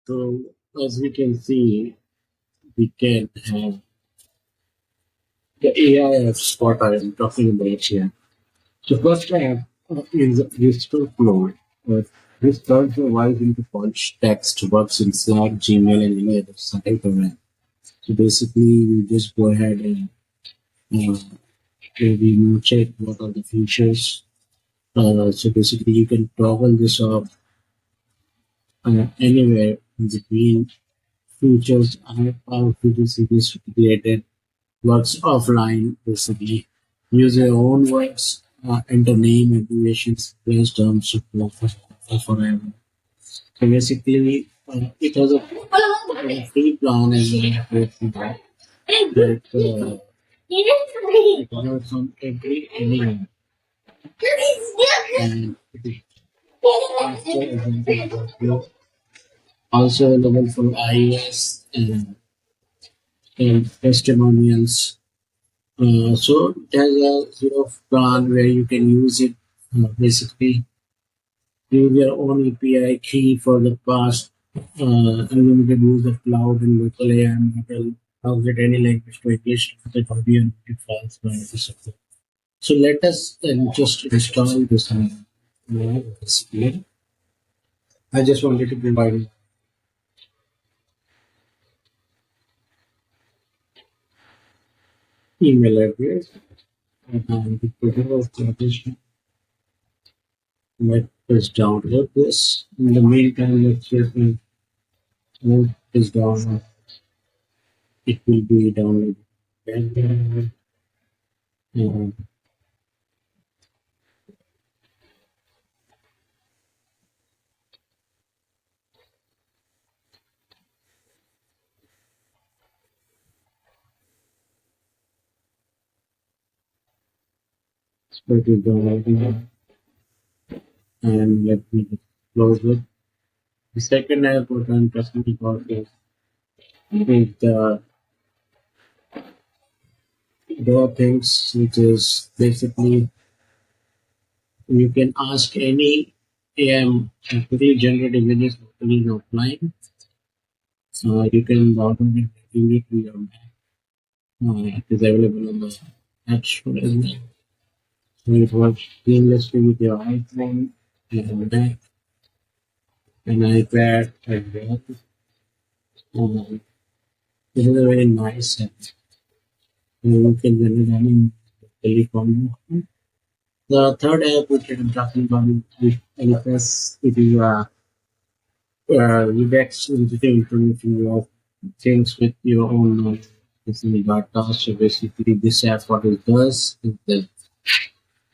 So as we can see, we can have the AI apps what I am talking about here. The first app is Useful Flow. Uh, this turns your voice into punch text, works in Slack, Gmail, and any other site or app. So basically, you just go ahead and uh, maybe you check what are the features. So basically, you can toggle this off anywhere in between features. How features is created works offline, basically. Use your own words, enter name, abbreviations, place terms, forever. So basically, it has a free plan as well. That it works on anywhere. And it is also available for iOS and testimonials. So there's a sort of plan where you can use it. Basically, use your own API key for the past unlimited use of cloud and local AI model. Translate any language to English, translate audio and video files by Microsoft. So let us just install this display. I just wanted to provide an email address and the photo of the let us download this. In the meantime, let's just move this down. It will be downloaded. And, put it down and let me close it. The second app what I'm talking about is the draw things, which is basically you can ask any AM to quickly generate images locally offline. So you can download it directly to your Mac. It is available on the App Store as well. So it works seamlessly with your iPhone and Mac and iPad as well. This is a very nice app. You can generate any telephone. The third app which I'm talking about is Elephas. It is a UX sensitive information of things with your own this is data. So basically, this app what it does is that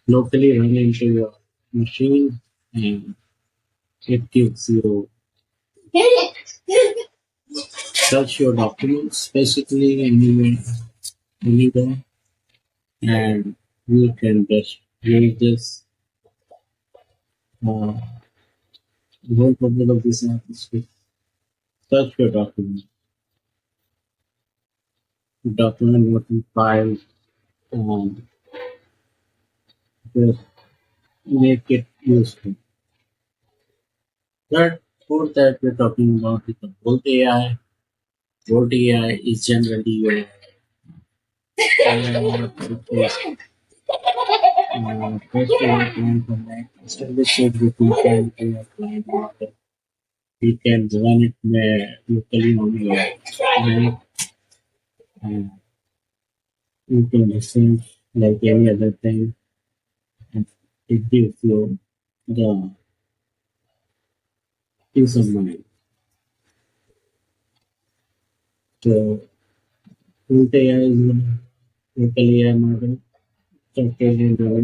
locally run into your machine and it gives you search your documents basically anywhere, anywhere, and you can just use this. Uh, the whole purpose of this app is to search your document what you file, and just make it useful. That fourth that we're talking about is the BoltAI. BoltAI is generally your first AI client for Mac. Establish it with intent to your client model. You can run it locally on your Mac, and you can listen like any other thing, and it gives you the peace of mind. So, BoltAI is a local AI model. Structured in our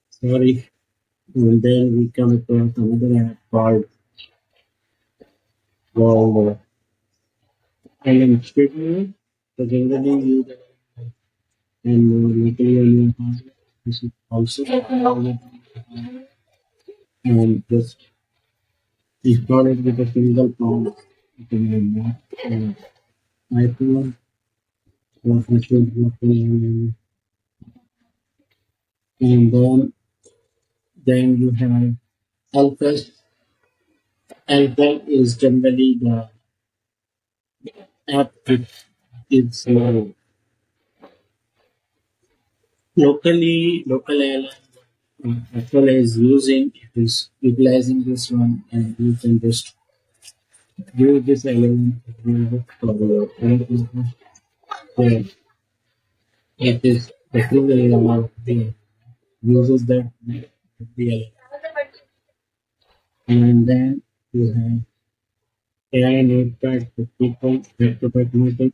sorry. And then we come across another app called Island Street. So generally use and locally on your hardware. This is also and just install it with a single prompt. You can have iPhone or Facebook and then you have Elephas. Apfel is generally the app which is local airline Apple is utilizing this one, and you can just use this element for your own business. So it is technically about the uses that the and then you have AI Notepad for people, back-to-back meeting.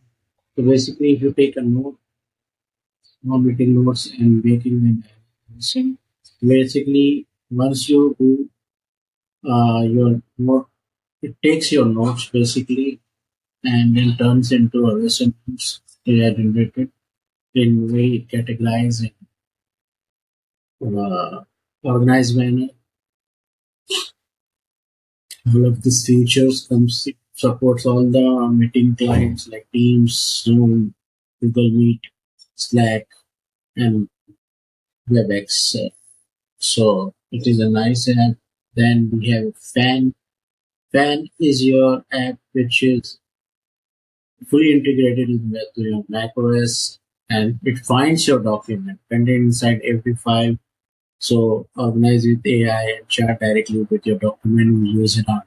So basically, if you take a note, small meeting notes, and making them, basically once you do your note, it takes your notes basically and then turns into a sentence AI generated in very categorized and organized manner. All of these features comes supports all the meeting clients like Teams, Zoom, Google Meet, Slack, and WebEx. So it is a nice app. Then we have Fan. Fan is your app which is fully integrated with your macOS, and it finds your document contained inside every file. So organize with AI and chat directly with your document and use it on.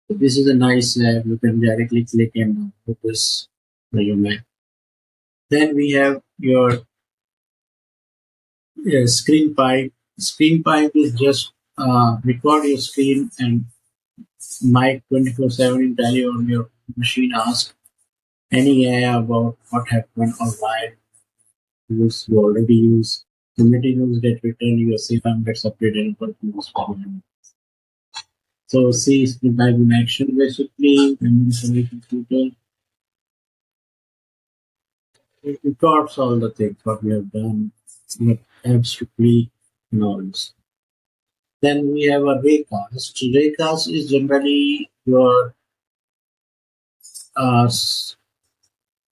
So this is a nice app. You can directly click and put this for your Mac. Then we have your Screenpipe. Screenpipe is just record your screen and mic 24/7 and tell you on your machine. Ask any AI about what happened or why use you already use. The materials get returned, your CFM gets updated and continuous forward. So C is the type in action basically, memory solution tutor. It records all the things what we have done, what abstractly knowledge. Then we have a Raycast. Raycast is generally your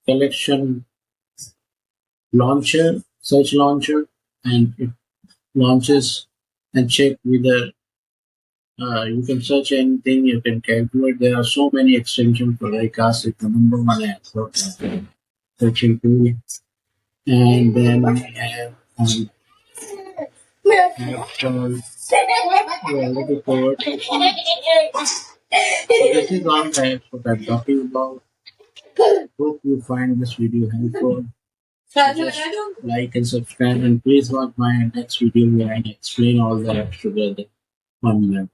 collection launcher, search launcher, and it launches and check whether you can search anything, you can calculate. There are so many extensions for Raycast. It's the number one app for searching tool. And then we have Apfel, already covered. So this is all the apps what I'm talking about. Hope you find this video helpful. So just like and subscribe, and please watch my next video where I explain all the apps together. 1 minute.